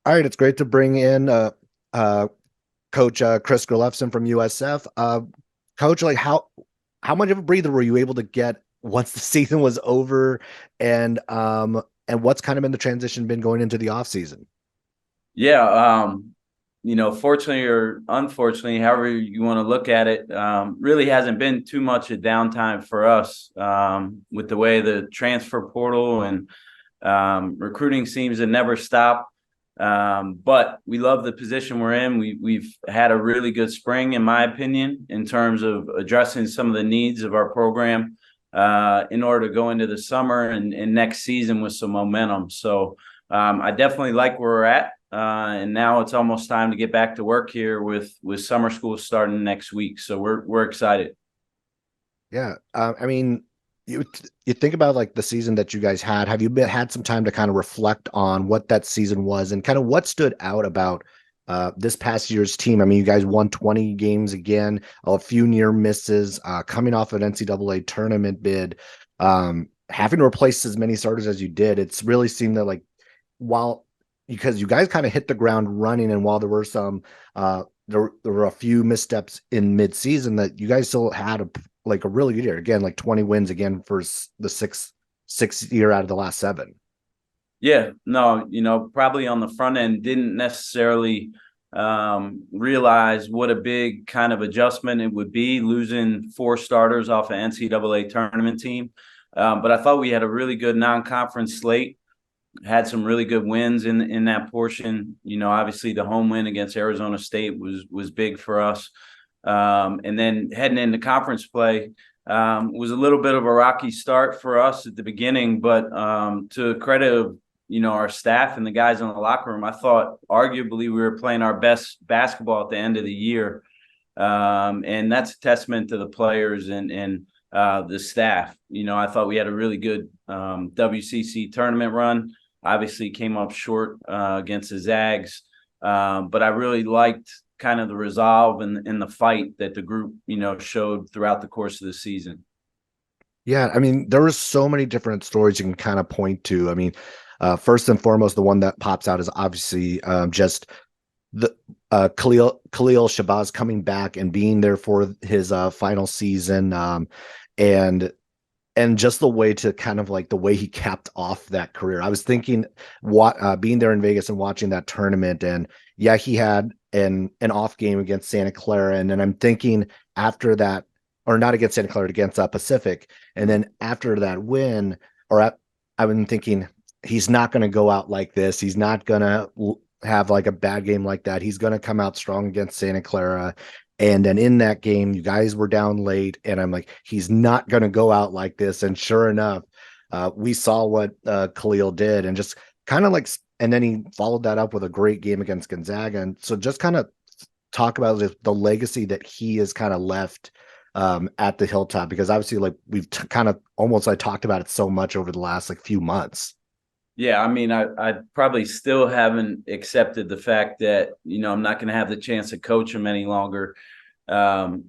All right, it's great to bring in uh, Coach Chris Gerlufsen from USF. Coach, like how much of a breather were you able to get once the season was over, and what's kind of been the transition been going into the off season? Yeah, fortunately or unfortunately, however you want to look at it, really hasn't been too much of downtime for us with the way the transfer portal and recruiting seems to never stop. But we love the position we're in. We've had a really good spring, in my opinion, in terms of addressing some of the needs of our program in order to go into the summer and next season with some momentum. So I definitely like where we're at. And now it's almost time to get back to work here with summer school starting next week. So we're excited. Yeah, I mean, you think about like the season that you guys had. Have you had some time to kind of reflect on what that season was and kind of what stood out about this past year's team? I mean, you guys won 20 games again, a few near misses, coming off an NCAA tournament bid, having to replace as many starters as you did. It's really seemed that like while because you guys kind of hit the ground running, and while there were some there were a few missteps in mid-season, that you guys still had a really good year. Again, like 20 wins again for the sixth year out of the last seven. Yeah, no, probably on the front end didn't necessarily realize what a big kind of adjustment it would be losing four starters off an NCAA tournament team. But I thought we had a really good non-conference slate, had some really good wins in that portion. Obviously the home win against Arizona State was big for us. And then heading into conference play was a little bit of a rocky start for us at the beginning, but to credit of our staff and the guys in the locker room, I thought arguably we were playing our best basketball at the end of the year, and that's a testament to the players and the staff. I thought we had a really good WCC tournament run. Obviously came up short against the Zags, but I really liked kind of the resolve and the fight that the group showed throughout the course of the season. Yeah, I mean, there were so many different stories you can kind of point to. I mean, first and foremost, the one that pops out is obviously just the Khalil Shabazz coming back and being there for his final season, and just the way to kind of like the way he capped off that career. I was thinking what being there in Vegas and watching that tournament, and yeah, he had an off game against Santa Clara, and then I'm thinking after that, or not against Santa Clara, against Pacific, and then after that win, I've been thinking he's not going to go out like this. He's not going to have like a bad game like that. He's going to come out strong against Santa Clara. And then in that game, you guys were down late, and I'm like, he's not going to go out like this. And sure enough, we saw what Khalil did, and just kind of like, and then he followed that up with a great game against Gonzaga. And so just kind of talk about the legacy that he has kind of left at the Hilltop, because obviously like we've kind of almost like talked about it so much over the last like few months. Yeah, I mean, I probably still haven't accepted the fact that I'm not going to have the chance to coach him any longer.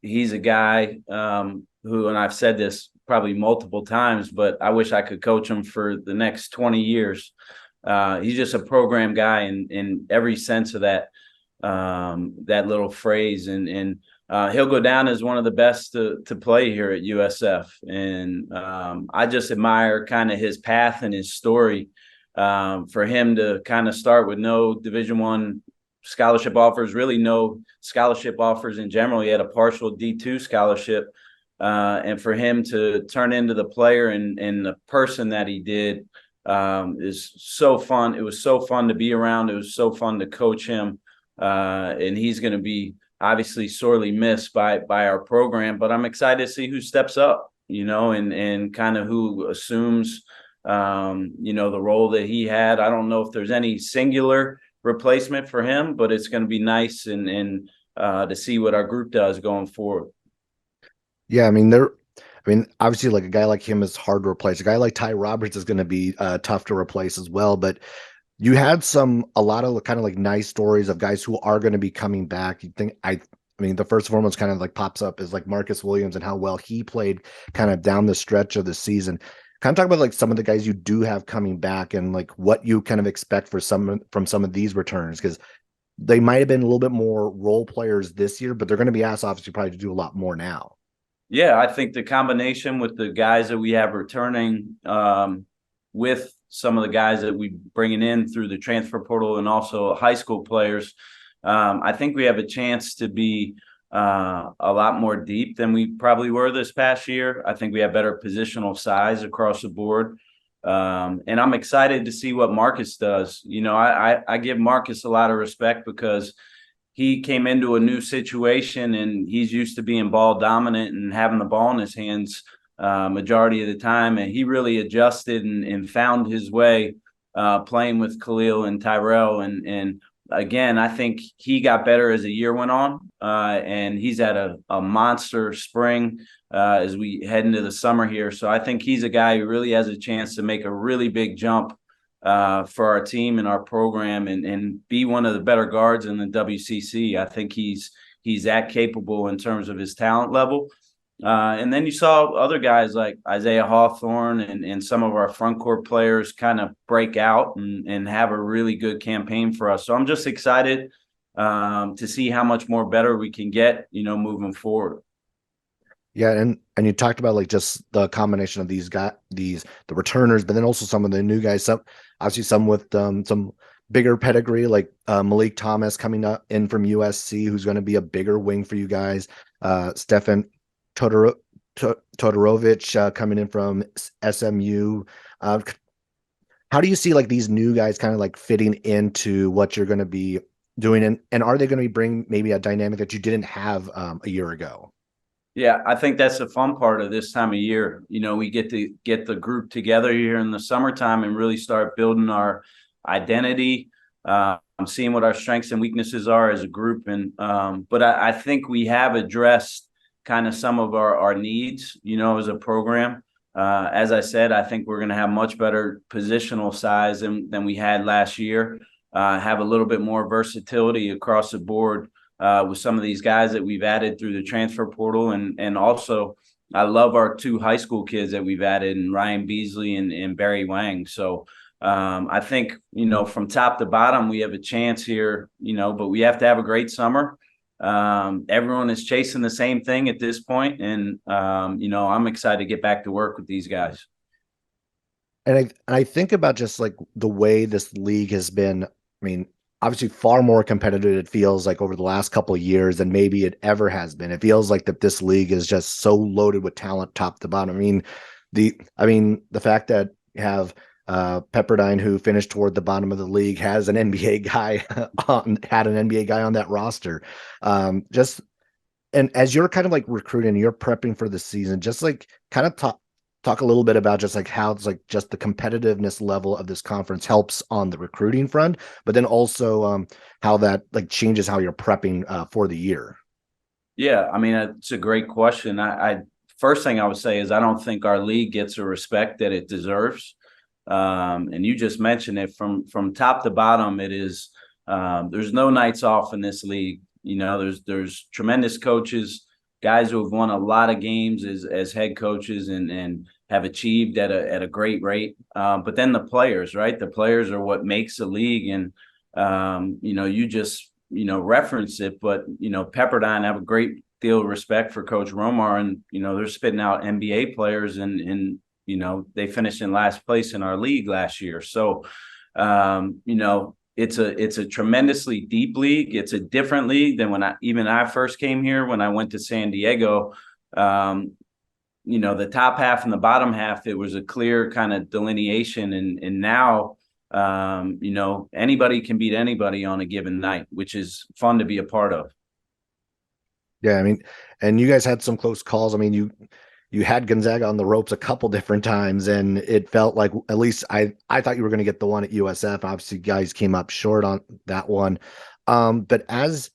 He's a guy who, and I've said this probably multiple times, but I wish I could coach him for the next 20 years. He's just a program guy in every sense of that little phrase, and he'll go down as one of the best to play here at USF. And I just admire kind of his path and his story. For him to kind of start with no Division I scholarship offers, really no scholarship offers in general. He had a partial D2 scholarship, and for him to turn into the player and the person that he did is so fun. It was so fun to be around. It was so fun to coach him, and he's going to be obviously sorely missed by our program. But I'm excited to see who steps up, and kind of who assumes the role that he had. I don't know if there's any singular replacement for him, but it's going to be nice and to see what our group does going forward. Yeah, I mean, obviously, like a guy like him is hard to replace. A guy like Ty Roberts is going to be tough to replace as well. But you had a lot of kind of like nice stories of guys who are going to be coming back. I mean, the first and foremost kind of like pops up is like Marcus Williams and how well he played kind of down the stretch of the season. kind of talk about like some of the guys you do have coming back and like what you kind of expect for some from some of these returns because they might have been a little bit more role players this year, but they're going to be asked obviously probably to do a lot more now. Yeah, I think the combination with the guys that we have returning, with some of the guys that we bringing in through the transfer portal and also high school players, I think we have a chance to be a lot more deep than we probably were this past year. I think we have better positional size across the board. And I'm excited to see what Marcus does. I give Marcus a lot of respect because he came into a new situation and he's used to being ball dominant and having the ball in his hands majority of the time. And he really adjusted and found his way playing with Khalil and Tyrell. And again, I think he got better as the year went on. And he's at a monster spring as we head into the summer here. So I think he's a guy who really has a chance to make a really big jump for our team and our program and be one of the better guards in the WCC. I think he's that capable in terms of his talent level. And then you saw other guys like Isaiah Hawthorne and some of our front court players kind of break out and have a really good campaign for us. So I'm just excited to see how much more better we can get, moving forward. Yeah, and you talked about like just the combination of the returners, but then also some of the new guys. Some obviously some with some bigger pedigree, like Malik Thomas coming up in from USC, who's going to be a bigger wing for you guys. Stefan Todorovic coming in from SMU. How do you see like these new guys kind of like fitting into what you're going to be doing, and are they going to bring maybe a dynamic that you didn't have a year ago? Yeah, I think that's the fun part of this time of year. We get to get the group together here in the summertime and really start building our identity, seeing what our strengths and weaknesses are as a group. But I think we have addressed kind of some of our needs, as a program. As I said, I think we're going to have much better positional size than we had last year, have a little bit more versatility across the board. With some of these guys that we've added through the transfer portal. And also, I love our two high school kids that we've added, and Ryan Beasley and Barry Wang. So I think, from top to bottom, we have a chance here, but we have to have a great summer. Everyone is chasing the same thing at this point. And, I'm excited to get back to work with these guys. And I think about just like the way this league has been, I mean, obviously far more competitive it feels like over the last couple of years than maybe it ever has been. It feels like that this league is just so loaded with talent top to bottom. The fact that you have Pepperdine, who finished toward the bottom of the league, has an NBA guy had an NBA guy on that roster. And as you're kind of like recruiting, you're prepping for the season, just like kind of talk a little bit about just like how it's like just the competitiveness level of this conference helps on the recruiting front, but then also how that like changes how you're prepping for the year. Yeah, I mean, it's a great question. I first thing I would say is I don't think our league gets the respect that it deserves. And you just mentioned it from top to bottom. It is there's no nights off in this league. There's tremendous coaches, guys who have won a lot of games as head coaches and have achieved at a great rate. But then the players, right? The players are what makes the league. And, you just, reference it, but, Pepperdine have a great deal of respect for Coach Romar, and, they're spitting out NBA players and they finished in last place in our league last year. So, it's a tremendously deep league. It's a different league than when I first came here, when I went to San Diego. The top half and the bottom half, it was a clear kind of delineation. And now, anybody can beat anybody on a given night, which is fun to be a part of. Yeah, I mean, and you guys had some close calls. I mean, you had Gonzaga on the ropes a couple different times, and it felt like, at least I thought you were going to get the one at USF. Obviously, guys came up short on that one. But as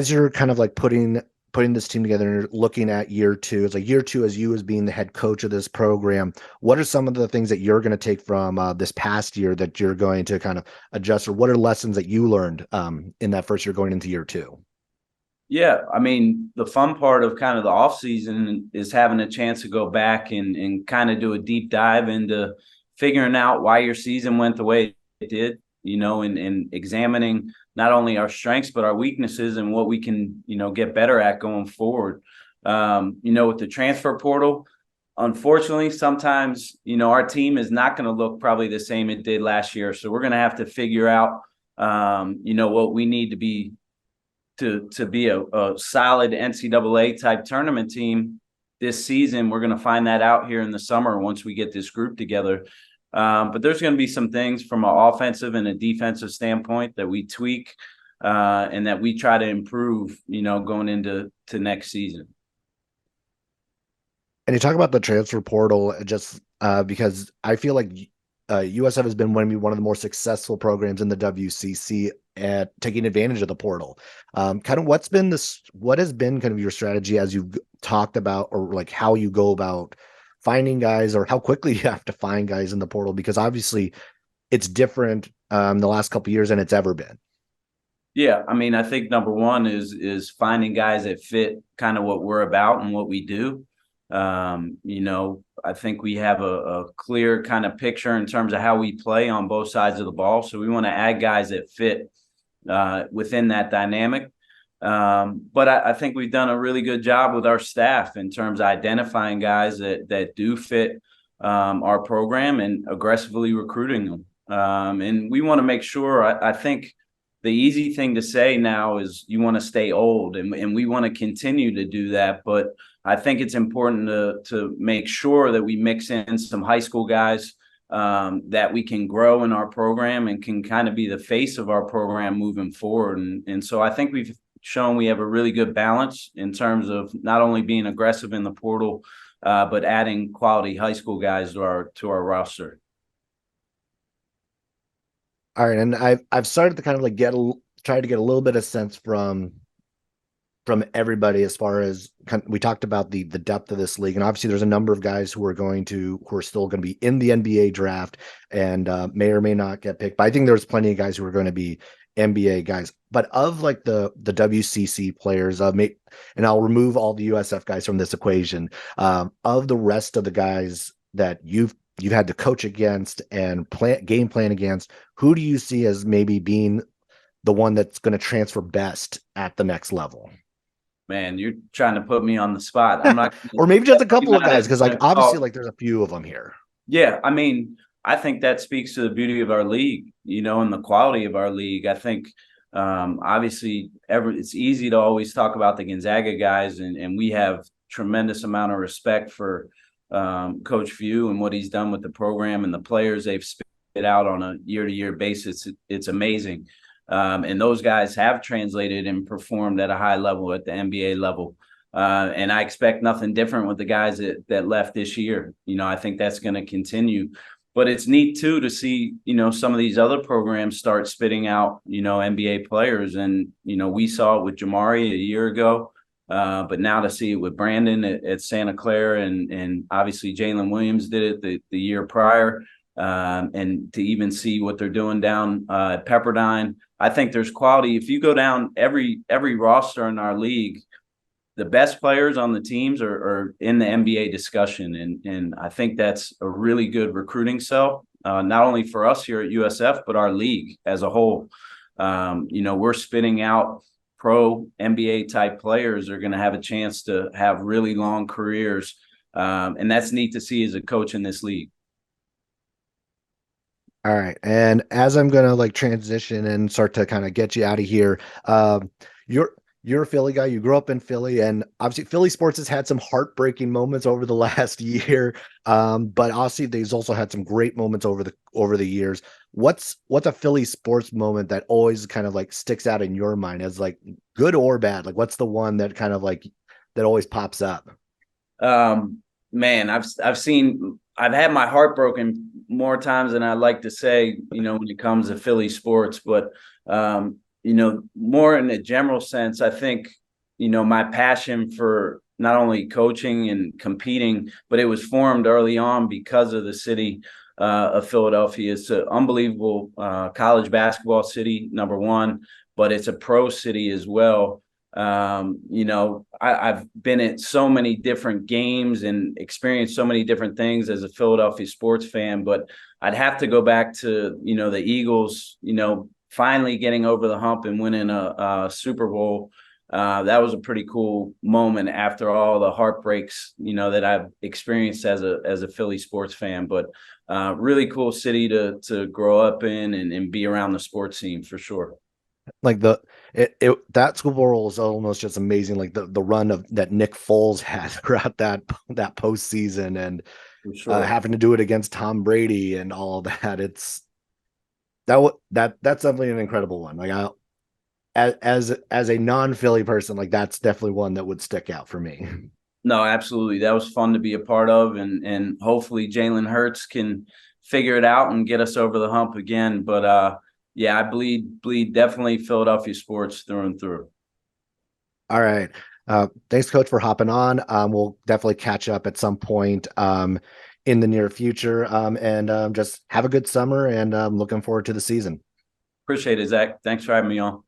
you're kind of like putting this team together and you're looking at year two, it's like year two as you as being the head coach of this program. What are some of the things that you're going to take from this past year that you're going to kind of adjust, or what are lessons that you learned in that first year going into year two? Yeah, I mean, the fun part of kind of the off season is having a chance to go back and kind of do a deep dive into figuring out why your season went the way it did, and examining not only our strengths but our weaknesses and what we can, get better at going forward. With the transfer portal, unfortunately, sometimes, our team is not going to look probably the same it did last year. So we're going to have to figure out, what we need to be to be a solid NCAA type tournament team this season. We're going to find that out here in the summer once we get this group together. But there's going to be some things from an offensive and a defensive standpoint that we tweak and that we try to improve, going into next season. And you talk about the transfer portal, just because I feel like USF has been one of the more successful programs in the WCC at taking advantage of the portal. Kind of what has been kind of your strategy as you've talked about, or like how you go about finding guys, or how quickly you have to find guys in the portal? Because obviously it's different the last couple of years than it's ever been. Yeah, I mean, I think number one is finding guys that fit kind of what we're about and what we do. I think we have a clear kind of picture in terms of how we play on both sides of the ball. So we want to add guys that fit within that dynamic. But I think we've done a really good job with our staff in terms of identifying guys that do fit our program and aggressively recruiting them. And we want to make sure, I think the easy thing to say now is you want to stay old, and we want to continue to do that. But I think it's important to make sure that we mix in some high school guys that we can grow in our program and can kind of be the face of our program moving forward. And so I think we've shown we have a really good balance in terms of not only being aggressive in the portal, but adding quality high school guys to our roster. All right, and I've started to kind of like try to get a little bit of sense from everybody as far as we talked about the depth of this league, and obviously there's a number of guys who are still going to be in the NBA draft and may or may not get picked. But I think there's plenty of guys who are going to be NBA guys. But of like the WCC players, and I'll remove all the USF guys from this equation. Of the rest of the guys that you've had to coach against and game plan against, who do you see as maybe being the one that's going to transfer best at the next level? Man, you're trying to put me on the spot. I'm not or maybe just a couple of guys, because like obviously like there's a few of them here. Yeah, I mean, I think that speaks to the beauty of our league, and the quality of our league. I think obviously it's easy to always talk about the Gonzaga guys, and we have tremendous amount of respect for Coach Few and what he's done with the program and the players they've spit out on a year-to-year basis. It's amazing. And those guys have translated and performed at a high level at the NBA level. And I expect nothing different with the guys that left this year. I think that's going to continue. But it's neat, too, to see, some of these other programs start spitting out, NBA players. And, we saw it with Jamari a year ago. But now to see it with Brandon at Santa Clara, and obviously Jalen Williams did it the year prior, and to even see what they're doing down at Pepperdine, I think there's quality. If you go down every roster in our league, the best players on the teams are in the NBA discussion, and I think that's a really good recruiting sell, not only for us here at USF, but our league as a whole. We're spitting out pro NBA type players are going to have a chance to have really long careers. And that's neat to see as a coach in this league. All right. And as I'm going to like transition and start to kind of get you out of here, you're a Philly guy. You grew up in Philly, and obviously Philly sports has had some heartbreaking moments over the last year. But obviously they've also had some great moments over the years. What's a Philly sports moment that always kind of like sticks out in your mind as like good or bad? Like what's the one that kind of like that always pops up? Man, I've had my heart broken more times than I like to say, when it comes to Philly sports, but more in a general sense, I think, my passion for not only coaching and competing, but it was formed early on because of the city of Philadelphia. It's an unbelievable college basketball city, number one, but it's a pro city as well. I've been at so many different games and experienced so many different things as a Philadelphia sports fan, but I'd have to go back to, the Eagles, finally getting over the hump and winning a Super Bowl. That was a pretty cool moment after all the heartbreaks, that I've experienced as a Philly sports fan. But really cool city to grow up in and be around the sports scene for sure. Like that Super Bowl is almost just amazing. Like the run of that Nick Foles had throughout that postseason, and For sure. having to do it against Tom Brady and all that. That's definitely an incredible one. Like as a non-Philly person, like that's definitely one that would stick out for me. No, absolutely. That was fun to be a part of, and hopefully Jalen Hurts can figure it out and get us over the hump again. But yeah, I bleed definitely Philadelphia sports through and through. All right. Thanks, Coach, for hopping on. We'll definitely catch up at some point in the near future. And just have a good summer, and looking forward to the season. Appreciate it, Zach. Thanks for having me on.